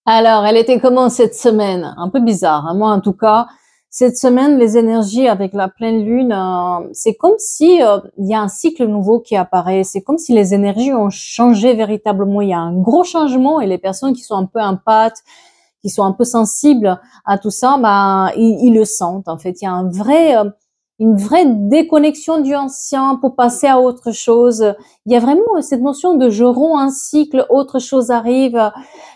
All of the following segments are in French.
Alors, elle était comment cette semaine? Un peu bizarre, hein. Moi, en tout cas, cette semaine, les énergies avec la pleine lune, c'est comme si il y a un cycle nouveau qui apparaît. C'est comme si les énergies ont changé véritablement. Il y a un gros changement et les personnes qui sont un peu empathes, qui sont un peu sensibles à tout ça, bah, ils le sentent. En fait, il y a une vraie déconnexion du ancien pour passer à autre chose. Il y a vraiment cette notion de je romps un cycle, autre chose arrive,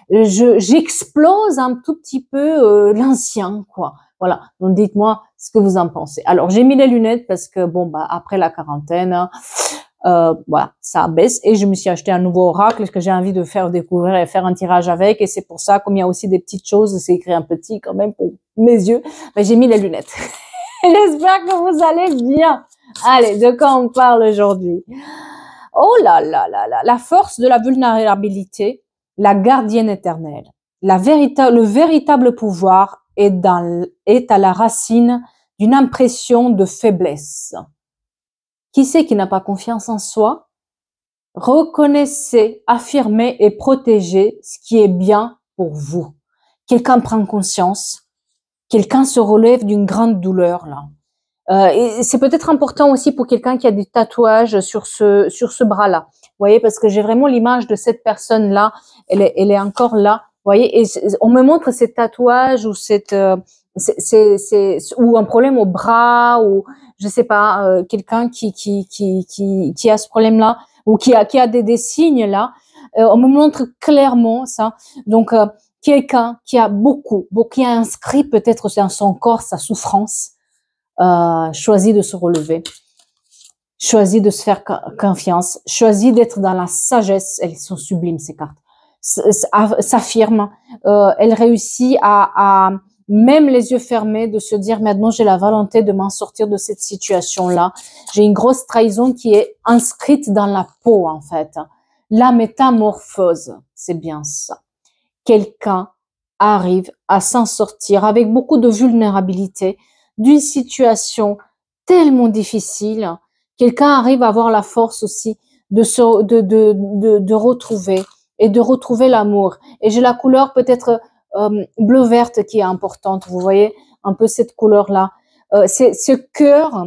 j'explose un tout petit peu l'ancien, quoi. Voilà. Donc dites-moi ce que vous en pensez. Alors j'ai mis les lunettes parce que bon bah après la quarantaine, voilà, ça baisse et je me suis acheté un nouveau oracle que j'ai envie de faire découvrir et faire un tirage avec et c'est pour ça comme il y a aussi des petites choses, c'est écrit un petit quand même pour mes yeux, ben, j'ai mis les lunettes. J'espère que vous allez bien. Allez, de quoi on parle aujourd'hui? Oh là là là là, la force de la vulnérabilité, la gardienne éternelle. Le véritable pouvoir est à la racine d'une impression de faiblesse. Qui c'est qui n'a pas confiance en soi? Reconnaissez, affirmez et protégez ce qui est bien pour vous. Quelqu'un prend conscience, quelqu'un se relève d'une grande douleur là. Et c'est peut-être important aussi pour quelqu'un qui a des tatouages sur ce bras-là. Vous voyez, parce que j'ai vraiment l'image de cette personne-là. Elle est encore là. Vous voyez, et on me montre ces tatouages ou ou un problème au bras ou je sais pas, quelqu'un qui a ce problème-là ou qui a des signes là. On me montre clairement ça. Donc quelqu'un qui a qui a inscrit peut-être dans son corps sa souffrance. Choisit de se relever, choisit de se faire confiance, choisit d'être dans la sagesse. Elles sont sublimes ces cartes. S'affirme, elle réussit à même les yeux fermés de se dire maintenant j'ai la volonté de m'en sortir de cette situation-là. J'ai une grosse trahison qui est inscrite dans la peau en fait. La métamorphose, c'est bien ça. Quelqu'un arrive à s'en sortir avec beaucoup de vulnérabilité d'une situation tellement difficile. Quelqu'un arrive à avoir la force aussi de retrouver et de retrouver l'amour. Et j'ai la couleur peut-être bleu-verte qui est importante. Vous voyez un peu cette couleur-là. C'est ce cœur.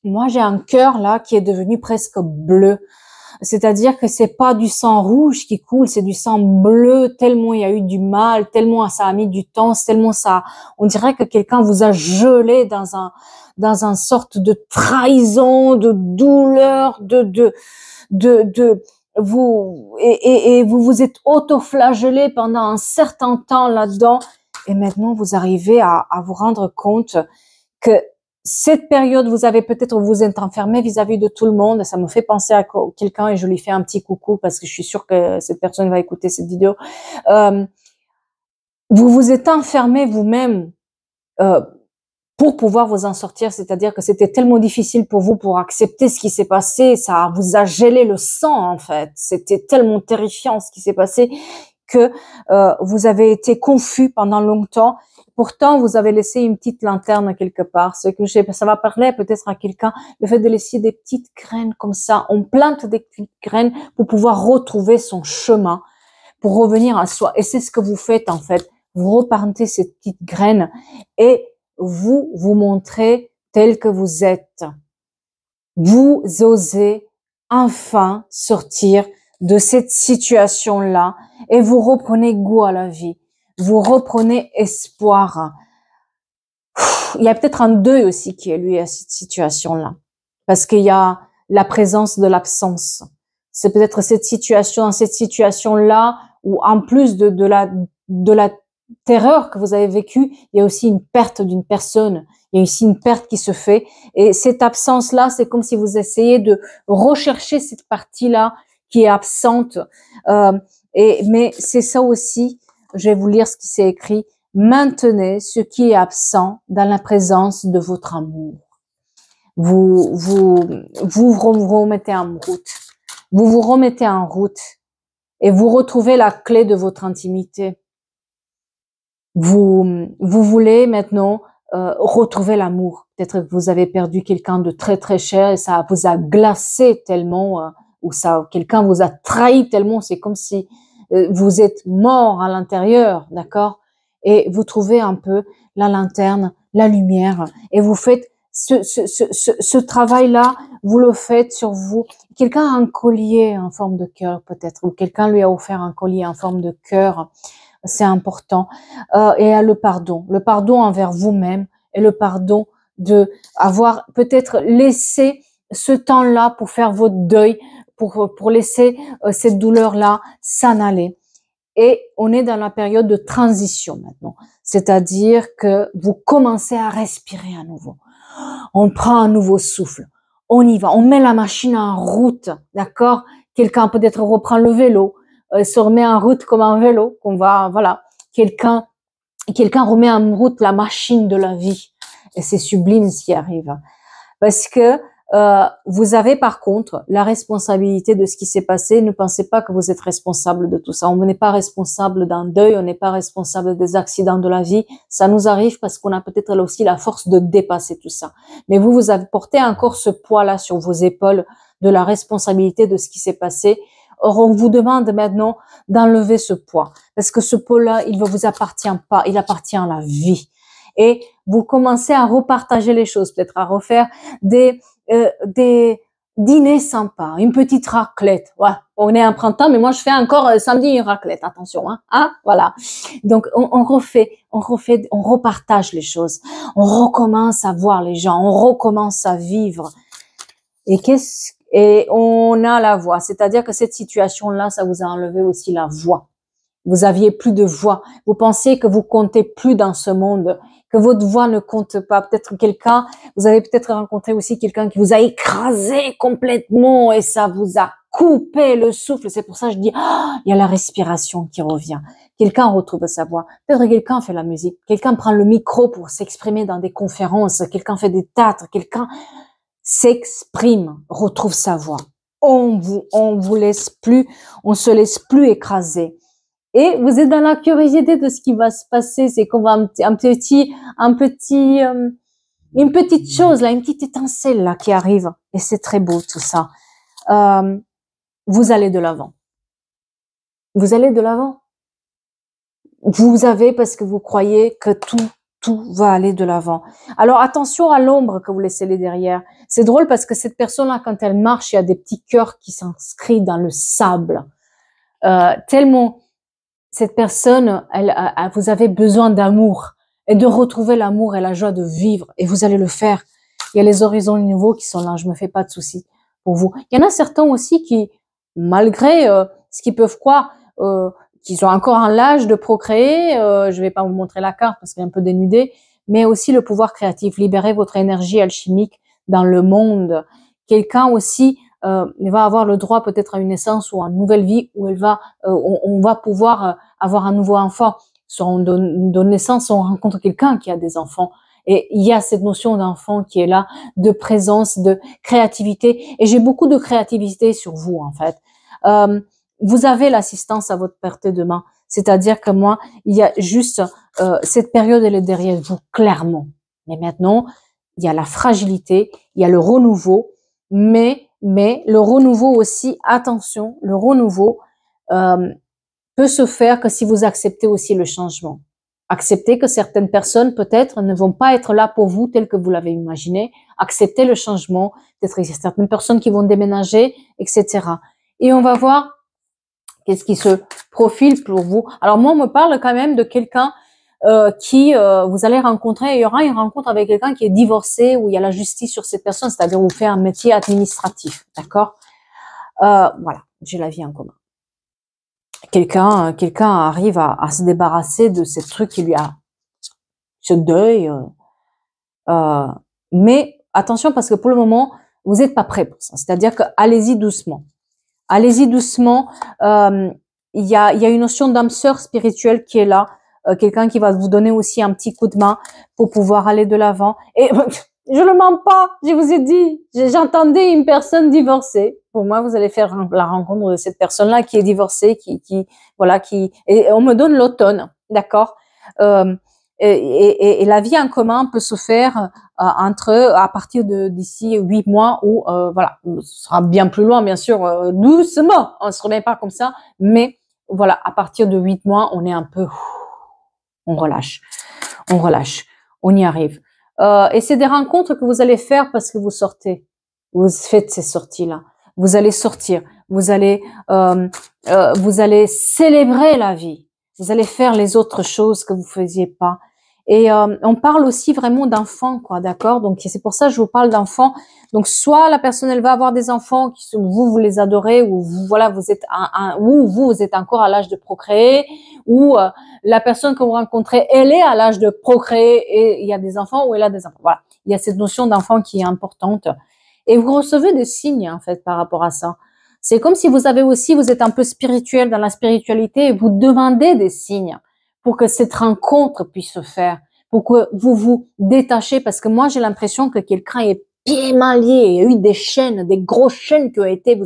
Moi, j'ai un cœur là qui est devenu presque bleu. C'est-à-dire que c'est pas du sang rouge qui coule, c'est du sang bleu, tellement il y a eu du mal, tellement ça a mis du temps, tellement ça, on dirait que quelqu'un vous a gelé dans un sorte de trahison, de douleur, et vous vous êtes auto-flagellé pendant un certain temps là-dedans, et maintenant vous arrivez à vous rendre compte que cette période, vous avez peut-être, vous êtes enfermé vis-à-vis de tout le monde. Ça me fait penser à quelqu'un et je lui fais un petit coucou parce que je suis sûre que cette personne va écouter cette vidéo. Vous vous êtes enfermé vous-même pour pouvoir vous en sortir. C'est-à-dire que c'était tellement difficile pour vous pour accepter ce qui s'est passé. Ça vous a gelé le sang, en fait. C'était tellement terrifiant ce qui s'est passé que vous avez été confus pendant longtemps. Pourtant, vous avez laissé une petite lanterne quelque part. Ce que ça va parler peut-être à quelqu'un, le fait de laisser des petites graines comme ça. On plante des petites graines pour pouvoir retrouver son chemin, pour revenir à soi. Et c'est ce que vous faites en fait. Vous replantez ces petites graines et vous montrez tel que vous êtes. Vous osez enfin sortir de cette situation-là et vous reprenez goût à la vie. Vous reprenez espoir. Il y a peut-être un deuil aussi qui est lié à cette situation-là. Parce qu'il y a la présence de l'absence. C'est peut-être cette situation-là, où en plus de la terreur que vous avez vécue, il y a aussi une perte d'une personne. Il y a aussi une perte qui se fait. Et cette absence-là, c'est comme si vous essayez de rechercher cette partie-là qui est absente. Mais c'est ça aussi. Je vais vous lire ce qui s'est écrit. Maintenez ce qui est absent dans la présence de votre amour. Vous remettez en route. Vous vous remettez en route et vous retrouvez la clé de votre intimité. Vous voulez maintenant retrouver l'amour. Peut-être que vous avez perdu quelqu'un de très très cher et ça vous a glacé tellement, ou ça quelqu'un vous a trahi tellement. C'est comme si vous êtes mort à l'intérieur, d'accord? Et vous trouvez un peu la lanterne, la lumière, et vous faites ce travail-là, vous le faites sur vous. Quelqu'un a un collier en forme de cœur peut-être, ou quelqu'un lui a offert un collier en forme de cœur. C'est important. Et le pardon envers vous-même, et le pardon de avoir peut-être laissé ce temps-là pour faire votre deuil, pour laisser cette douleur-là s'en aller. Et on est dans la période de transition maintenant. C'est-à-dire que vous commencez à respirer à nouveau. On prend un nouveau souffle. On y va. On met la machine en route. D'accord? Quelqu'un peut-être reprend le vélo, se remet en route comme un vélo, qu'on va, voilà. Quelqu'un remet en route la machine de la vie. Et c'est sublime ce qui arrive. Parce que vous avez par contre la responsabilité de ce qui s'est passé. Ne pensez pas que vous êtes responsable de tout ça. On n'est pas responsable d'un deuil, on n'est pas responsable des accidents de la vie. Ça nous arrive parce qu'on a peut-être là aussi la force de dépasser tout ça. Mais vous avez porté encore ce poids-là sur vos épaules de la responsabilité de ce qui s'est passé. Or, on vous demande maintenant d'enlever ce poids. Parce que ce poids-là, il ne vous appartient pas, il appartient à la vie. Et vous commencez à repartager les choses, peut-être à refaire des dîners sympas, une petite raclette. Ouais, on est en printemps, mais moi je fais encore samedi une raclette. Attention, hein, voilà. Donc on repartage les choses. On recommence à voir les gens, on recommence à vivre. Et on a la voix. C'est-à-dire que cette situation-là, ça vous a enlevé aussi la voix. Vous aviez plus de voix. Vous pensez que vous comptez plus dans ce monde, que votre voix ne compte pas. Peut-être quelqu'un, vous avez peut-être rencontré aussi quelqu'un qui vous a écrasé complètement et ça vous a coupé le souffle. C'est pour ça que je dis, il y a la respiration qui revient. Quelqu'un retrouve sa voix. Peut-être quelqu'un fait la musique. Quelqu'un prend le micro pour s'exprimer dans des conférences. Quelqu'un fait des théâtres. Quelqu'un s'exprime, retrouve sa voix. On vous laisse plus, on se laisse plus écraser. Et vous êtes dans la curiosité de ce qui va se passer. C'est qu'on va une petite chose là, une petite étincelle là qui arrive. Et c'est très beau tout ça. Vous allez de l'avant. Vous allez de l'avant. Vous avez parce que vous croyez que tout va aller de l'avant. Alors attention à l'ombre que vous laissez derrière. C'est drôle parce que cette personne-là, quand elle marche, il y a des petits cœurs qui s'inscrivent dans le sable. Tellement cette personne, vous avez besoin d'amour et de retrouver l'amour et la joie de vivre et vous allez le faire. Il y a les horizons nouveaux qui sont là, je me fais pas de soucis pour vous. Il y en a certains aussi qui, malgré ce qu'ils peuvent croire, qu'ils ont encore un l'âge de procréer, je vais pas vous montrer la carte parce qu'elle est un peu dénudée, mais aussi le pouvoir créatif, libérer votre énergie alchimique dans le monde. Quelqu'un aussi va avoir le droit peut-être à une naissance ou à une nouvelle vie où on va pouvoir avoir un nouveau enfant. Sur on donne naissance, on rencontre quelqu'un qui a des enfants. Et il y a cette notion d'enfant qui est là, de présence, de créativité. Et j'ai beaucoup de créativité sur vous, en fait. Vous avez l'assistance à votre portée de main. C'est-à-dire que moi, il y a juste cette période, elle est derrière vous, clairement. Mais maintenant, il y a la fragilité, il y a le renouveau, mais le renouveau aussi, attention, le renouveau peut se faire que si vous acceptez aussi le changement. Acceptez que certaines personnes peut-être ne vont pas être là pour vous tel que vous l'avez imaginé. Acceptez le changement. Peut-être qu'il y a certaines personnes qui vont déménager, etc. Et on va voir qu'est-ce qui se profile pour vous. Alors moi, on me parle quand même de quelqu'un qui vous allez rencontrer. Il y aura une rencontre avec quelqu'un qui est divorcé, où il y a la justice sur cette personne, c'est-à-dire vous fait un métier administratif, d'accord. Voilà, j'ai la vie en commun. Quelqu'un arrive à se débarrasser de ces trucs qui lui a ce deuil. Mais attention parce que pour le moment, vous n'êtes pas prêt pour ça. C'est-à-dire que allez-y doucement. Allez-y doucement. Il y a une notion d'âme sœur spirituelle qui est là. Quelqu'un qui va vous donner aussi un petit coup de main pour pouvoir aller de l'avant. Et je le mens pas, je vous ai dit. J'entendais une personne divorcée. Pour moi, vous allez faire la rencontre de cette personne-là qui est divorcée, et on me donne l'automne, d'accord. Et la vie en commun peut se faire à partir d'ici 8 mois ou voilà, ce sera bien plus loin, bien sûr, doucement. On se remet pas comme ça, mais voilà, à partir de 8 mois, on est un peu, on relâche, on y arrive. Et c'est des rencontres que vous allez faire parce que vous sortez, vous faites ces sorties-là. Vous allez sortir, vous allez célébrer la vie. Vous allez faire les autres choses que vous faisiez pas. Et on parle aussi vraiment d'enfants, quoi, d'accord? Donc c'est pour ça que je vous parle d'enfants. Donc soit la personne elle va avoir des enfants qui vous les adorez, ou vous voilà vous êtes ou vous êtes encore à l'âge de procréer, ou la personne que vous rencontrez elle est à l'âge de procréer et il y a des enfants ou elle a des enfants. Voilà, il y a cette notion d'enfant qui est importante. Et vous recevez des signes en fait par rapport à ça. C'est comme si vous êtes un peu spirituel dans la spiritualité et vous demandez des signes pour que cette rencontre puisse se faire, pour que vous vous détachez, parce que moi j'ai l'impression que quelqu'un est bien mal lié, il y a eu des chaînes, des grosses chaînes qui ont été,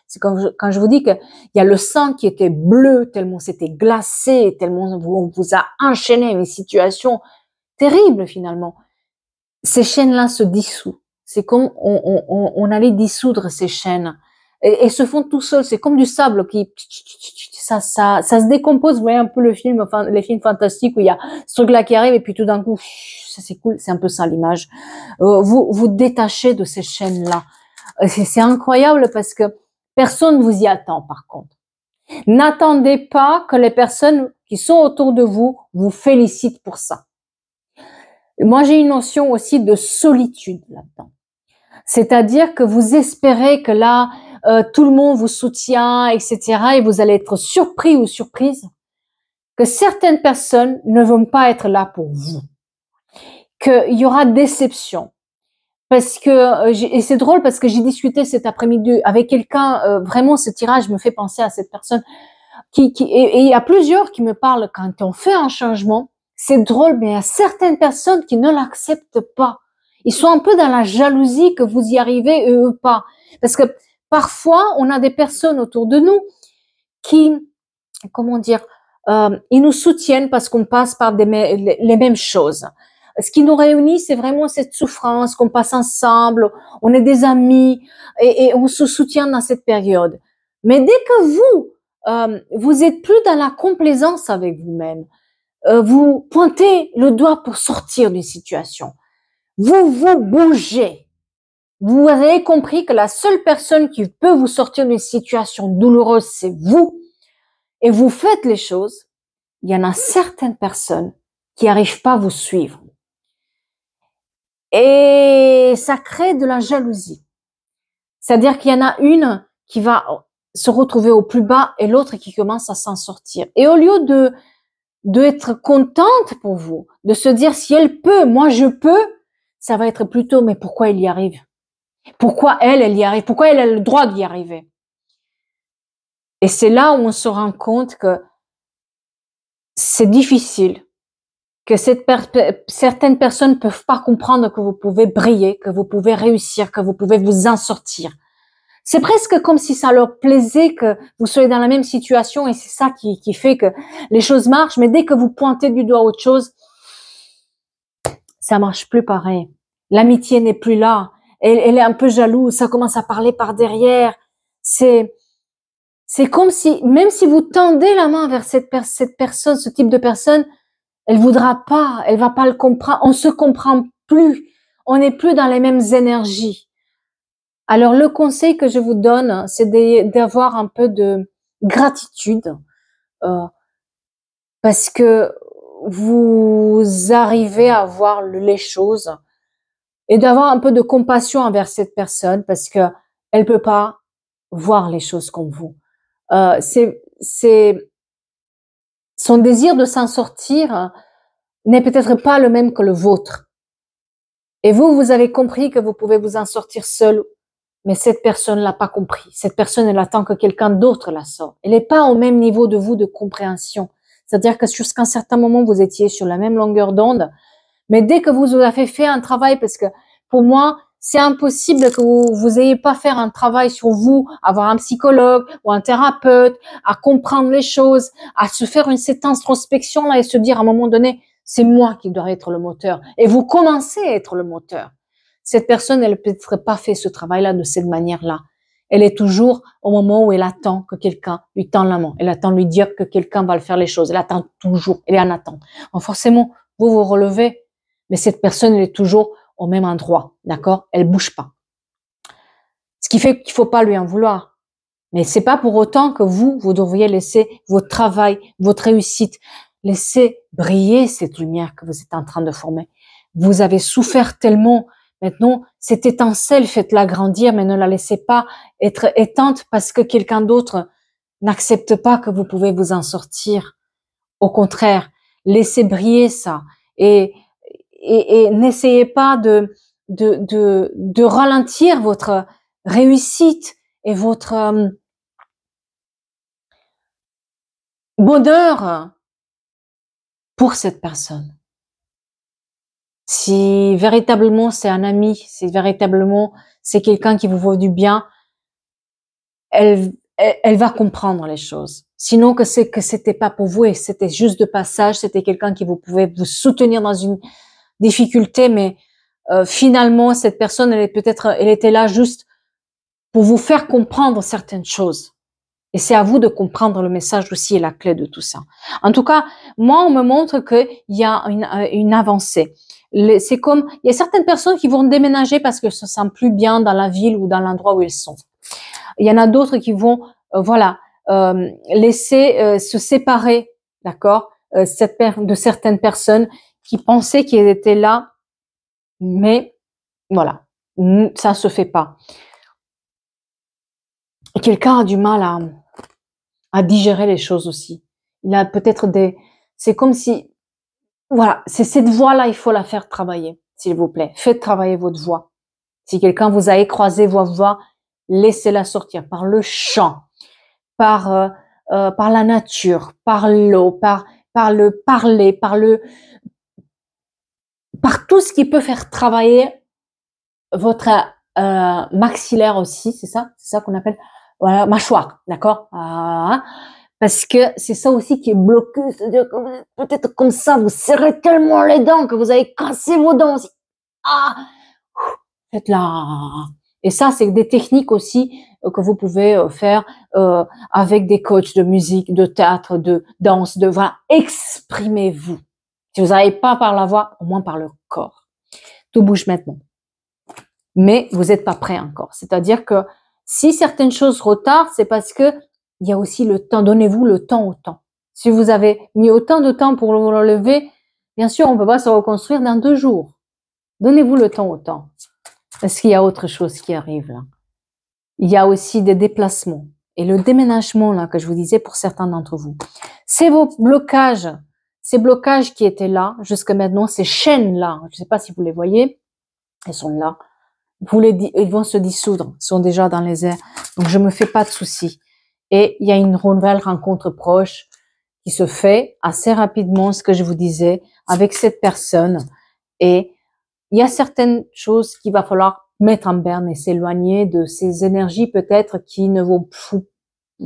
c'est quand je vous dis que il y a le sang qui était bleu, tellement c'était glacé, tellement on vous a enchaîné à une situation terrible finalement. Ces chaînes-là se dissouent. C'est comme on allait dissoudre ces chaînes et se font tout seuls. C'est comme du sable qui ça se décompose. Vous voyez un peu le film, enfin les films fantastiques où il y a ce truc-là qui arrive et puis tout d'un coup, ça c'est cool. C'est un peu ça l'image. Vous détachez de ces chaînes-là. C'est incroyable parce que personne vous y attend. Par contre, n'attendez pas que les personnes qui sont autour de vous vous félicitent pour ça. Moi, j'ai une notion aussi de solitude là-dedans. C'est-à-dire que vous espérez que là, tout le monde vous soutient, etc. Et vous allez être surpris ou surprise que certaines personnes ne vont pas être là pour vous. Qu'il y aura déception. Parce que, et c'est drôle parce que j'ai discuté cet après-midi avec quelqu'un, vraiment ce tirage me fait penser à cette personne et il y a plusieurs qui me parlent quand on fait un changement. C'est drôle, mais il y a certaines personnes qui ne l'acceptent pas. Ils sont un peu dans la jalousie que vous y arrivez et eux pas. Parce que parfois, on a des personnes autour de nous qui, comment dire, ils nous soutiennent parce qu'on passe par les mêmes choses. Ce qui nous réunit, c'est vraiment cette souffrance qu'on passe ensemble, on est des amis et on se soutient dans cette période. Mais dès que vous êtes plus dans la complaisance avec vous-même, vous pointez le doigt pour sortir d'une situation. Vous bougez. Vous avez compris que la seule personne qui peut vous sortir d'une situation douloureuse, c'est vous. Et vous faites les choses. Il y en a certaines personnes qui n'arrivent pas à vous suivre. Et ça crée de la jalousie. C'est-à-dire qu'il y en a une qui va se retrouver au plus bas et l'autre qui commence à s'en sortir. Et au lieu de être contente pour vous, de se dire si elle peut, moi je peux, ça va être plutôt mais pourquoi elle y arrive? Pourquoi elle y arrive? Pourquoi elle a le droit d'y arriver? Et c'est là où on se rend compte que c'est difficile, que certaines personnes ne peuvent pas comprendre que vous pouvez briller, que vous pouvez réussir, que vous pouvez vous en sortir. C'est presque comme si ça leur plaisait que vous soyez dans la même situation et c'est ça qui fait que les choses marchent. Mais dès que vous pointez du doigt autre chose, ça marche plus pareil. L'amitié n'est plus là. Elle est un peu jalouse. Ça commence à parler par derrière. C'est comme si, même si vous tendez la main vers cette personne, ce type de personne, elle voudra pas. Elle va pas le comprendre. On se comprend plus. On n'est plus dans les mêmes énergies. Alors, le conseil que je vous donne, c'est d'avoir un peu de gratitude, parce que vous arrivez à voir les choses et d'avoir un peu de compassion envers cette personne parce que elle peut pas voir les choses comme vous. Son désir de s'en sortir n'est peut-être pas le même que le vôtre. Et vous avez compris que vous pouvez vous en sortir seul. Mais cette personne l'a pas compris. Cette personne, elle attend que quelqu'un d'autre la sorte. Elle n'est pas au même niveau de vous de compréhension. C'est-à-dire que jusqu'à un certain moment, vous étiez sur la même longueur d'onde. Mais dès que vous avez fait un travail, parce que pour moi, c'est impossible que vous ayez pas faire un travail sur vous, avoir un psychologue ou un thérapeute, à comprendre les choses, à se faire cette introspection là et se dire à un moment donné, c'est moi qui dois être le moteur. Et vous commencez à être le moteur. Cette personne, elle peut-être pas fait ce travail-là de cette manière-là. Elle est toujours au moment où elle attend que quelqu'un lui tend la main. Elle attend de lui dire que quelqu'un va le faire les choses. Elle attend toujours. Elle est en attente. Donc forcément, vous vous relevez, mais cette personne, elle est toujours au même endroit. D'accord? Elle bouge pas. Ce qui fait qu'il faut pas lui en vouloir. Mais c'est pas pour autant que vous devriez laisser votre travail, votre réussite, laisser briller cette lumière que vous êtes en train de former. Vous avez souffert tellement. Maintenant, cette étincelle, faites-la grandir, mais ne la laissez pas être éteinte parce que quelqu'un d'autre n'accepte pas que vous pouvez vous en sortir. Au contraire, laissez briller ça et n'essayez pas de ralentir votre réussite et votre bonheur pour cette personne. Si véritablement c'est un ami, si véritablement c'est quelqu'un qui vous vaut du bien, elle va comprendre les choses. Sinon que c'était pas pour vous et c'était juste de passage, c'était quelqu'un qui vous pouvait vous soutenir dans une difficulté, mais finalement cette personne elle était là juste pour vous faire comprendre certaines choses. Et c'est à vous de comprendre le message aussi et la clé de tout ça. En tout cas, moi, on me montre qu'il y a une avancée. C'est comme, il y a certaines personnes qui vont déménager parce qu'elles se sentent plus bien dans la ville ou dans l'endroit où elles sont. Il y en a d'autres qui vont, laisser se séparer, d'accord, de certaines personnes qui pensaient qu'elles étaient là, mais voilà, ça se fait pas. Et quelqu'un a du mal à digérer les choses aussi. Il a peut-être c'est comme si, voilà, c'est cette voix-là, il faut la faire travailler, s'il vous plaît. Faites travailler votre voix. Si quelqu'un vous a écrasé votre voix, laissez-la sortir par le chant, par la nature, par l'eau, par le parler, par tout ce qui peut faire travailler votre maxillaire aussi, c'est ça qu'on appelle, voilà, mâchoire, d'accord, parce que c'est ça aussi qui est bloqué, c'est-à-dire que vous êtes peut-être comme ça, vous serrez tellement les dents que vous avez cassé vos dents aussi. Faites là. Et ça, c'est des techniques aussi que vous pouvez faire avec des coachs de musique, de théâtre, de danse, voilà, exprimez-vous. Si vous n'arrivez pas par la voix, au moins par le corps. Tout bouge maintenant. Mais vous n'êtes pas prêt encore. C'est-à-dire que si certaines choses retardent, c'est parce que il y a aussi le temps. Donnez-vous le temps au temps. Si vous avez mis autant de temps pour le relever, bien sûr, on ne peut pas se reconstruire dans 2 jours. Donnez-vous le temps au temps. Parce qu'il y a autre chose qui arrive là. Il y a aussi des déplacements. Et le déménagement là que je vous disais pour certains d'entre vous, c'est vos blocages, ces blocages qui étaient là jusqu'à maintenant, ces chaînes là, je ne sais pas si vous les voyez, elles sont là. Ils vont se dissoudre, ils sont déjà dans les airs. Donc je me fais pas de soucis. Et il y a une nouvelle rencontre proche qui se fait assez rapidement, ce que je vous disais, avec cette personne. Et il y a certaines choses qu'il va falloir mettre en berne et s'éloigner de ces énergies peut-être qui ne vous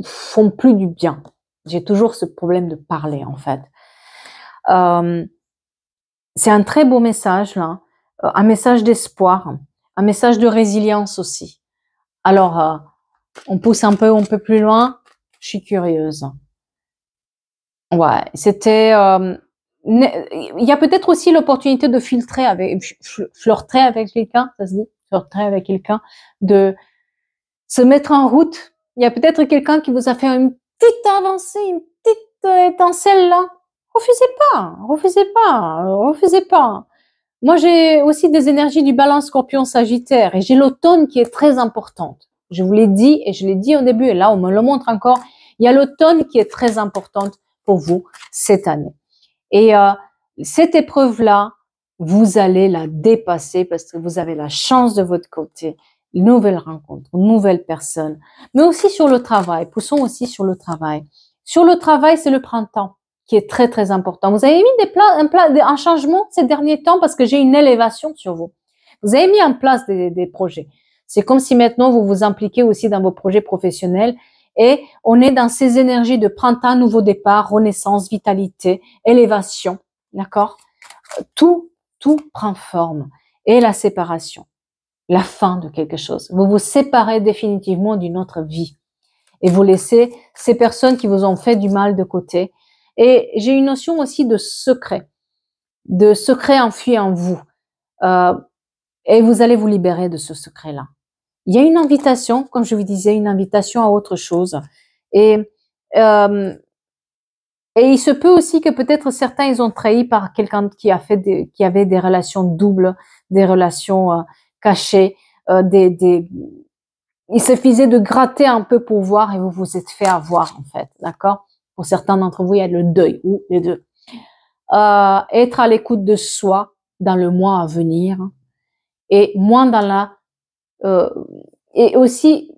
font plus du bien. J'ai toujours ce problème de parler en fait. C'est un très beau message là, un message d'espoir, un message de résilience aussi. Alors, on pousse un peu plus loin. Je suis curieuse. Ouais, c'était. Il y a peut-être aussi l'opportunité de flirter avec quelqu'un, ça se dit, flirter avec quelqu'un, de se mettre en route. Il y a peut-être quelqu'un qui vous a fait une petite avancée, une petite étincelle là. Refusez pas. Moi, j'ai aussi des énergies du Balance Scorpion Sagittaire et j'ai l'automne qui est très importante. Je vous l'ai dit et je l'ai dit au début et là, on me le montre encore. Il y a l'automne qui est très importante pour vous cette année. Et cette épreuve-là, vous allez la dépasser parce que vous avez la chance de votre côté. Une nouvelle rencontre, une nouvelle personne. Mais aussi sur le travail. Poussons aussi sur le travail. Sur le travail, c'est le printemps qui est très, très important. Vous avez mis un changement ces derniers temps parce que j'ai une élévation sur vous. Vous avez mis en place des projets. C'est comme si maintenant vous vous impliquez aussi dans vos projets professionnels et on est dans ces énergies de printemps, nouveau départ, renaissance, vitalité, élévation. D'accord? Tout prend forme. Et la séparation. la fin de quelque chose. Vous vous séparez définitivement d'une autre vie et vous laissez ces personnes qui vous ont fait du mal de côté. Et j'ai une notion aussi de secret enfui en vous. Et vous allez vous libérer de ce secret-là. Il y a une invitation, comme je vous disais, une invitation à autre chose. Et il se peut aussi que peut-être certains, ils ont trahi par quelqu'un qui avait des relations doubles, des relations cachées, il suffisait de gratter un peu pour voir et vous vous êtes fait avoir, en fait, d'accord? Pour certains d'entre vous, il y a le deuil, ou les deux. Être à l'écoute de soi dans le mois à venir et moins dans et aussi,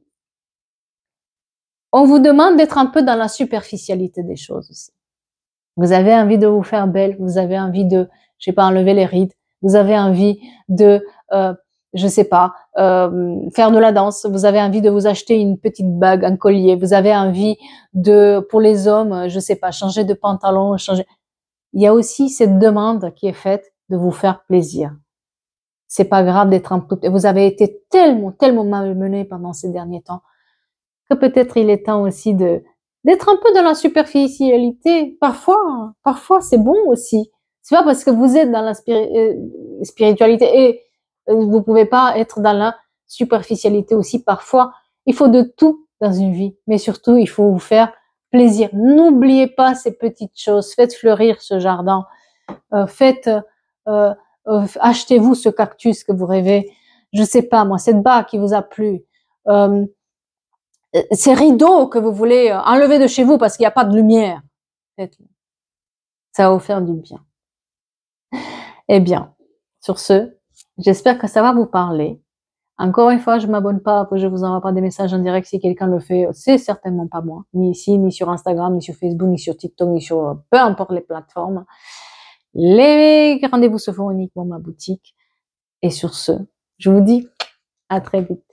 on vous demande d'être un peu dans la superficialité des choses aussi. Vous avez envie de vous faire belle, vous avez envie de, je sais pas, enlever les rides, vous avez envie de, je sais pas, faire de la danse, vous avez envie de vous acheter une petite bague, un collier, vous avez envie de, pour les hommes, je sais pas, changer de pantalon, changer. Il y a aussi cette demande qui est faite de vous faire plaisir. C'est pas grave d'être un peu, vous avez été tellement malmené pendant ces derniers temps que peut-être il est temps aussi d'être un peu dans la superficialité. Parfois c'est bon aussi. C'est pas parce que vous êtes dans la spiritualité et vous pouvez pas être dans la superficialité aussi. Parfois, il faut de tout dans une vie, mais surtout il faut vous faire plaisir. N'oubliez pas ces petites choses. Faites fleurir ce jardin. Achetez-vous ce cactus que vous rêvez. Je sais pas moi, cette bague qui vous a plu. Ces rideaux que vous voulez enlever de chez vous parce qu'il n'y a pas de lumière. Faites-le. Ça va vous faire du bien. Eh bien, sur ce, j'espère que ça va vous parler. Encore une fois, je m'abonne pas, je vous envoie pas des messages en direct. Si quelqu'un le fait, c'est certainement pas moi. Ni ici, ni sur Instagram, ni sur Facebook, ni sur TikTok, ni sur peu importe les plateformes. Les rendez-vous se font uniquement dans ma boutique. Et sur ce, je vous dis à très vite.